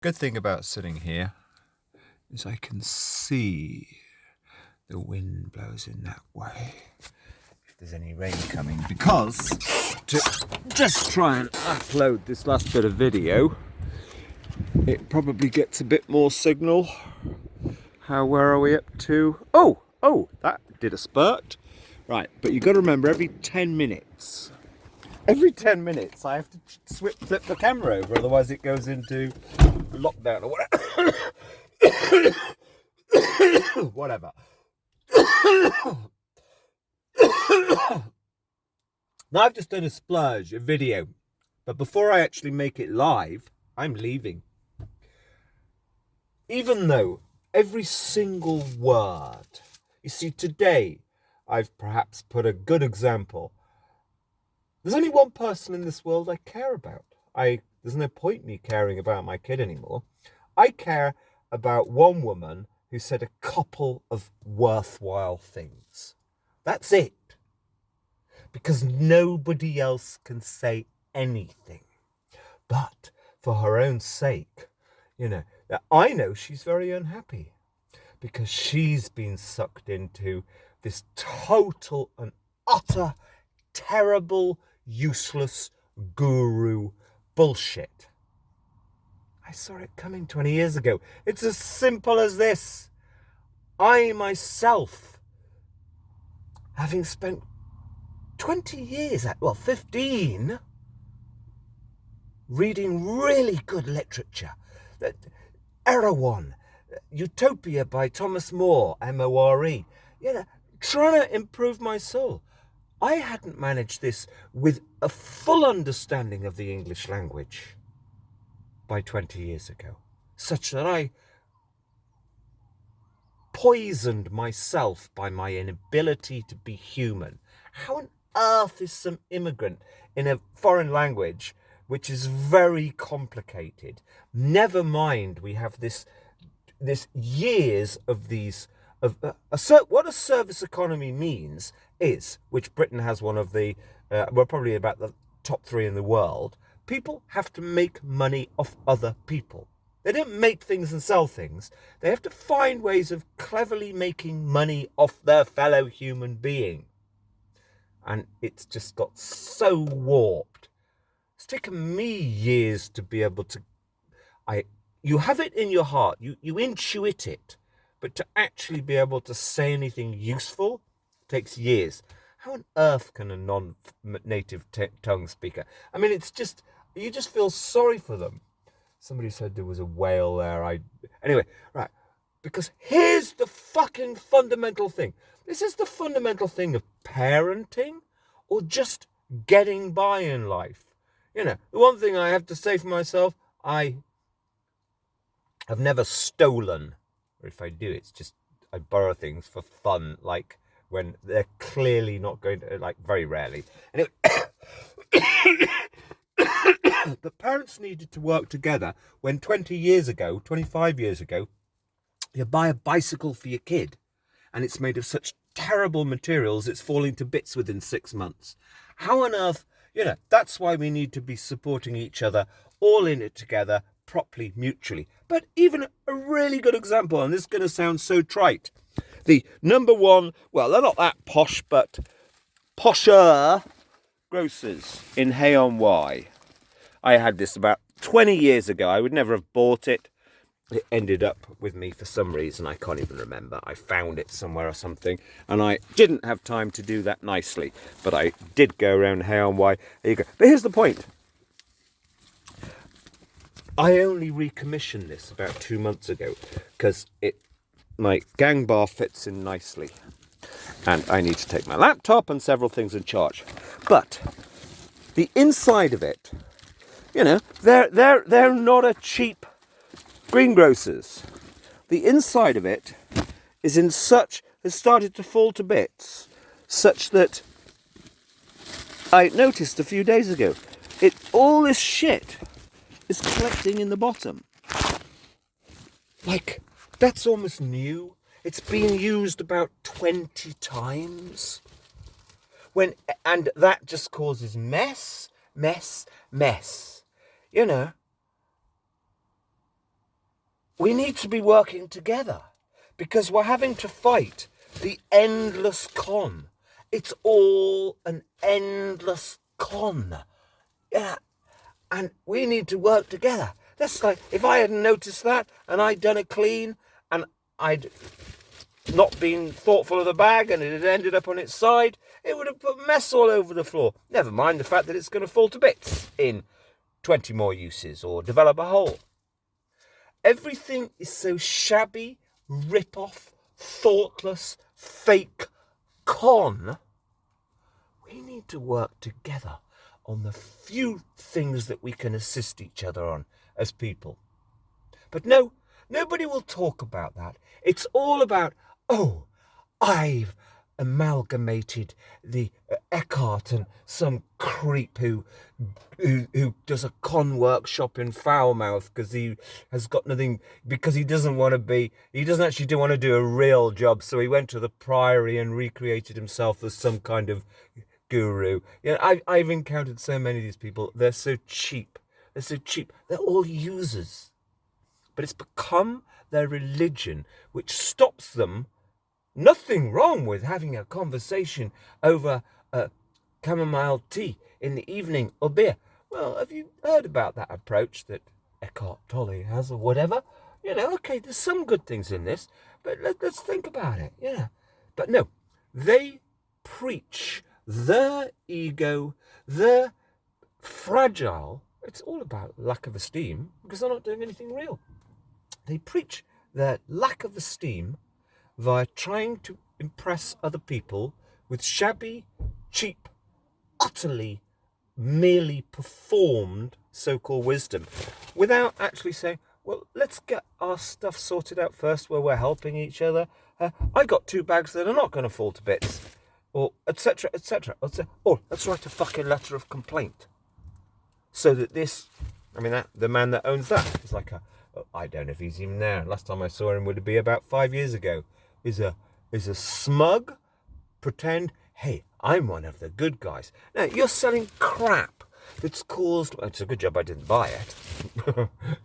Good thing about sitting here is I can see the wind blows in that way. If there's any rain coming, because to just try and upload this last bit of video, it probably gets a bit more signal. Where are we up to? Oh, that did a spurt. Right, but you've got to remember every 10 minutes I have to flip the camera over, otherwise it goes into lockdown or whatever. Whatever. Now I've just done a video, but before I actually make it live, I'm leaving. Even though every single word, you see, today I've perhaps put a good example. There's only one person in this world I care about. There's no point me caring about my kid anymore. I care about one woman who said a couple of worthwhile things. That's it. Because nobody else can say anything. But for her own sake, I know she's very unhappy because she's been sucked into this total and utter terrible, useless guru bullshit. I saw it coming 20 years ago. It's as simple as this. I myself, having spent 20 years, 15, reading really good literature. Erewhon, Utopia by Thomas More, M-O-R-E. Trying to improve my soul. I hadn't managed this with a full understanding of the English language by 20 years ago, such that I poisoned myself by my inability to be human. How on earth is some immigrant in a foreign language which is very complicated? Never mind, we have this years of these what a service economy means is, which Britain has one of the probably about the top 3 in the world. People have to make money off other people. They don't make things and sell things. They have to find ways of cleverly making money off their fellow human being. And it's just got so warped. It's taken me years to be able to... You have it in your heart, you intuit it, but to actually be able to say anything useful takes years. How on earth can a non-native tongue speaker? I mean, you just feel sorry for them. Somebody said there was a whale there. Anyway, right. Because here's the fucking fundamental thing. This is the fundamental thing of parenting or just getting by in life. The one thing I have to say for myself, I've never stolen, or if I do, it's just I borrow things for fun, like when they're clearly not going to, like very rarely. Anyway, the parents needed to work together when 25 years ago, you buy a bicycle for your kid and it's made of such terrible materials it's falling to bits within 6 months. How on earth, that's why we need to be supporting each other, all in it together, properly, mutually. But even a really good example, and this is going to sound so trite, the number one, well, they're not that posh, but posher grocers in Hay-on-Wye. I had this about 20 years ago. I would never have bought it. It ended up with me for some reason. I can't even remember. I found it somewhere or something, and I didn't have time to do that nicely. But I did go around Hay-on-Wye. There you go. But here's the point. I only recommissioned this about 2 months ago because my gang bar fits in nicely. And I need to take my laptop and several things in charge. But the inside of it, they're not a cheap greengrocers. The inside of it has started to fall to bits, such that I noticed a few days ago, all this shit is collecting in the bottom. Like, that's almost new. It's been used about 20 times. And that just causes mess. we need to be working together because we're having to fight the endless con. It's all an endless con. Yeah. And we need to work together. That's like, if I hadn't noticed that and I'd done it clean and I'd not been thoughtful of the bag and it had ended up on its side, it would have put mess all over the floor. Never mind the fact that it's going to fall to bits in 20 more uses or develop a hole. Everything is so shabby, rip-off, thoughtless, fake con. We need to work together on the few things that we can assist each other on as people. But no, nobody will talk about that. It's all about, oh, I've amalgamated the Eckhart and some creep who does a con workshop in Foulmouth because he has got nothing, because he doesn't actually want to do a real job, so he went to the Priory and recreated himself as some kind of guru. You know, I've encountered so many of these people. They're so cheap. They're all users. But it's become their religion, which stops them. Nothing wrong with having a conversation over chamomile tea in the evening or beer. Well, have you heard about that approach that Eckhart Tolle has or whatever? You know, okay, there's some good things in this, but let's think about it. Yeah. But no, they preach their ego, their fragile, it's all about lack of esteem because they're not doing anything real. They preach their lack of esteem via trying to impress other people with shabby, cheap, utterly, merely performed so-called wisdom without actually saying, well, let's get our stuff sorted out first where we're helping each other. I got 2 bags that are not going to fall to bits. Or etc. etc. Or let's write a fucking letter of complaint. So that the man that owns that is like I don't know if he's even there. Last time I saw him would be about 5 years ago. Is a smug, pretend, hey, I'm one of the good guys. Now, you're selling crap that's caused... Well, it's a good job I didn't buy it.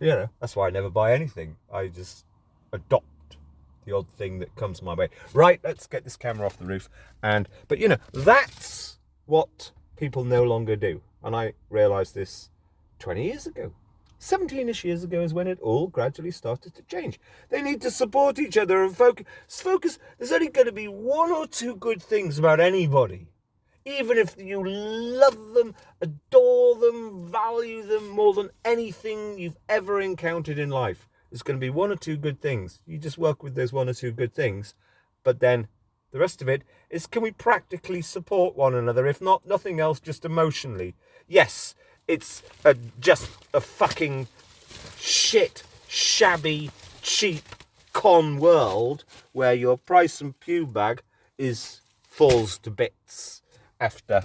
You know, that's why I never buy anything. I just adopt the odd thing that comes my way. Right, let's get this camera off the roof. But, you know, that's what people no longer do. And I realised this 20 years ago. 17-ish years ago is when it all gradually started to change. They need to support each other and focus. There's only going to be 1 or 2 good things about anybody. Even if you love them, adore them, value them more than anything you've ever encountered in life. There's going to be 1 or 2 good things. You just work with those 1 or 2 good things. But then the rest of it is, can we practically support one another? If not, nothing else, just emotionally. Yes, it's just a fucking shit, shabby, cheap con world where your Price and Pew bag falls to bits after...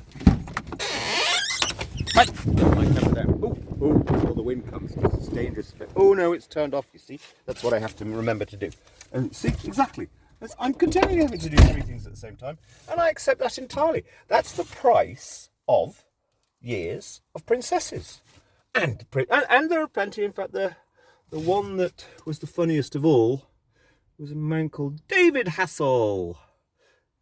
Oh, the wind comes because it's dangerous. Oh no, it's turned off, you see. That's what I have to remember to do. And see, exactly. I'm continually having to do 3 things at the same time, and I accept that entirely. That's the price of years of princesses. And there are plenty. In fact, the one that was the funniest of all was a man called David Hassel,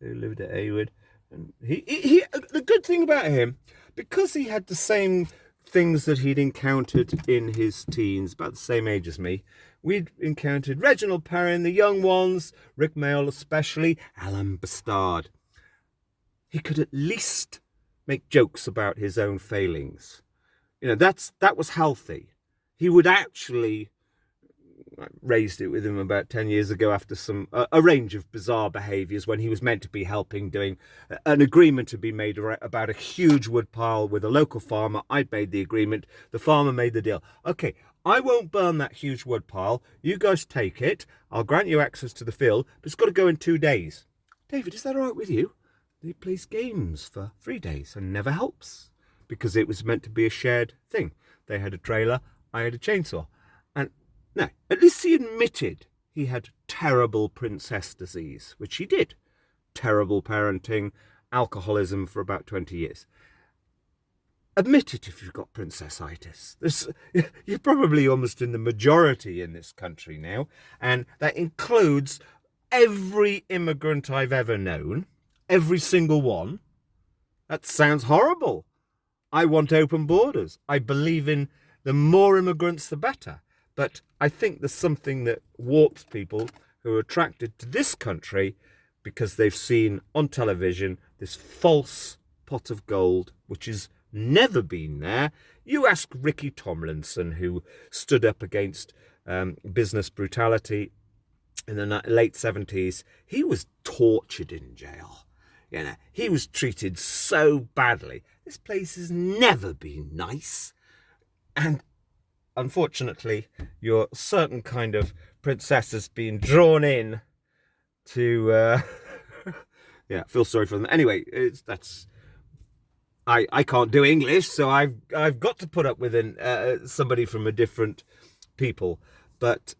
who lived at Aywood. And he the good thing about him, because he had the same things that he'd encountered in his teens, about the same age as me. We'd encountered Reginald Perrin, the young ones, Rick Mayall especially, Alan Bastard. He could at least make jokes about his own failings. You know, that was healthy. He would actually... I raised it with him about 10 years ago after a range of bizarre behaviours when he was meant to be helping, doing an agreement to be made about a huge woodpile with a local farmer. I'd made the agreement. The farmer made the deal. Okay, I won't burn that huge woodpile. You guys take it. I'll grant you access to the field, but it's got to go in 2 days. David, is that all right with you? They plays games for 3 days and never helps because it was meant to be a shared thing. They had a trailer, I had a chainsaw. And no, at least he admitted he had terrible princess disease, which he did. Terrible parenting, alcoholism for about 20 years. Admit it if you've got princessitis. You're probably almost in the majority in this country now, and that includes every immigrant I've ever known, every single one. That sounds horrible. I want open borders. I believe in the more immigrants, the better. But I think there's something that warps people who are attracted to this country because they've seen on television this false pot of gold, which has never been there. You ask Ricky Tomlinson, who stood up against business brutality in the late 70s. He was tortured in jail. You know, he was treated so badly. This place has never been nice. And unfortunately, your certain kind of princess has been drawn in to... yeah, feel sorry for them. Anyway, I can't do English, so I've got to put up with somebody from a different people. But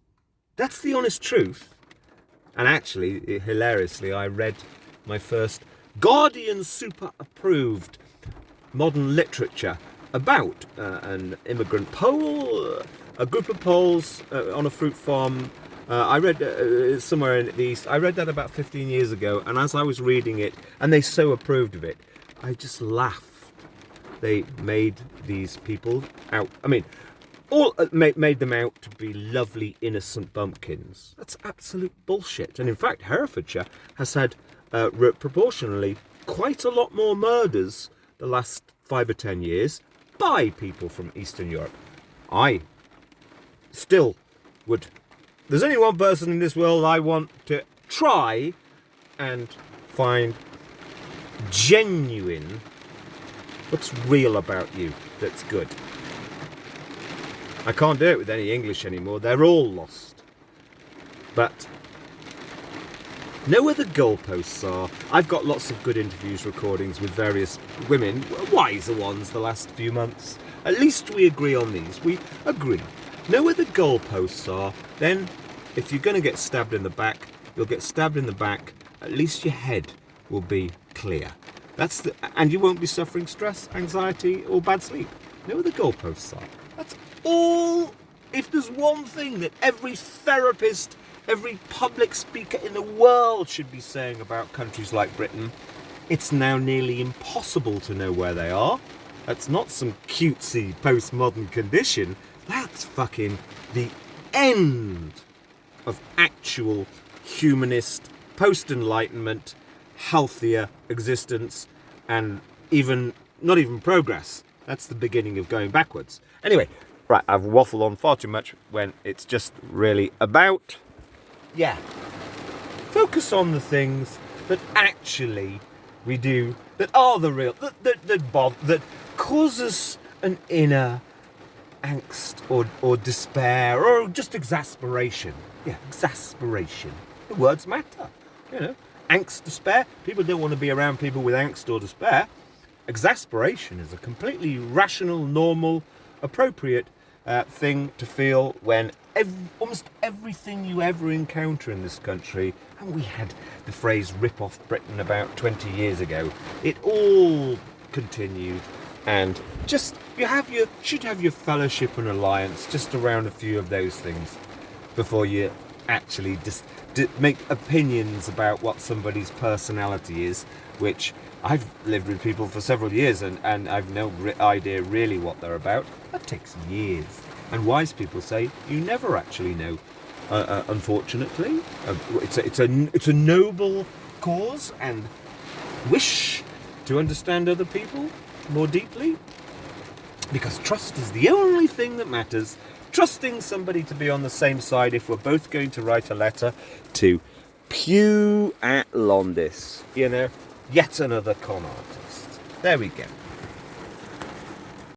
that's the honest truth. And actually, hilariously, I read my first Guardian Super approved modern literature about an immigrant Pole, a group of Poles on a fruit farm. I read somewhere in the East. I read that about 15 years ago, and as I was reading it, and they so approved of it, I just laughed. They made these people out. I mean, all made them out to be lovely, innocent bumpkins. That's absolute bullshit. And in fact, Herefordshire has had proportionally quite a lot more murders the last 5 or 10 years by people from Eastern Europe. I still would... There's only one person in this world I want to try and find genuine, what's real about you that's good. I can't do it with any English anymore. They're all lost. But know where the goalposts are. I've got lots of good interviews, recordings with various women, wiser ones the last few months. At least we agree on these. We agree. Know where the goalposts are. Then, if you're going to get stabbed in the back, you'll get stabbed in the back. At least your head will be clear. And you won't be suffering stress, anxiety, or bad sleep. Know where the goalposts are. That's all. If there's one thing that every therapist, every public speaker in the world should be saying about countries like Britain, it's now nearly impossible to know where they are. That's not some cutesy postmodern condition. That's fucking the end of actual humanist, post-enlightenment, healthier existence, and not even progress. That's the beginning of going backwards. Anyway, right, I've waffled on far too much when it's just really about... Yeah. Focus on the things that actually we do, that are the real, that cause us an inner angst or despair or just exasperation. Yeah, exasperation. The words matter, you know. Angst, despair. People don't want to be around people with angst or despair. Exasperation is a completely rational, normal, appropriate thing to feel when almost everything you ever encounter in this country, and we had the phrase rip off Britain about 20 years ago, it all continued, and just you should have your fellowship and alliance just around a few of those things before you actually just make opinions about what somebody's personality is, which I've lived with people for several years and I've no idea really what they're about. That takes years. And wise people say you never actually know. Unfortunately, it's a noble cause and wish to understand other people more deeply, because trust is the only thing that matters. Trusting somebody to be on the same side if we're both going to write a letter to Pew at Londis. You know, yet another con artist. There we go.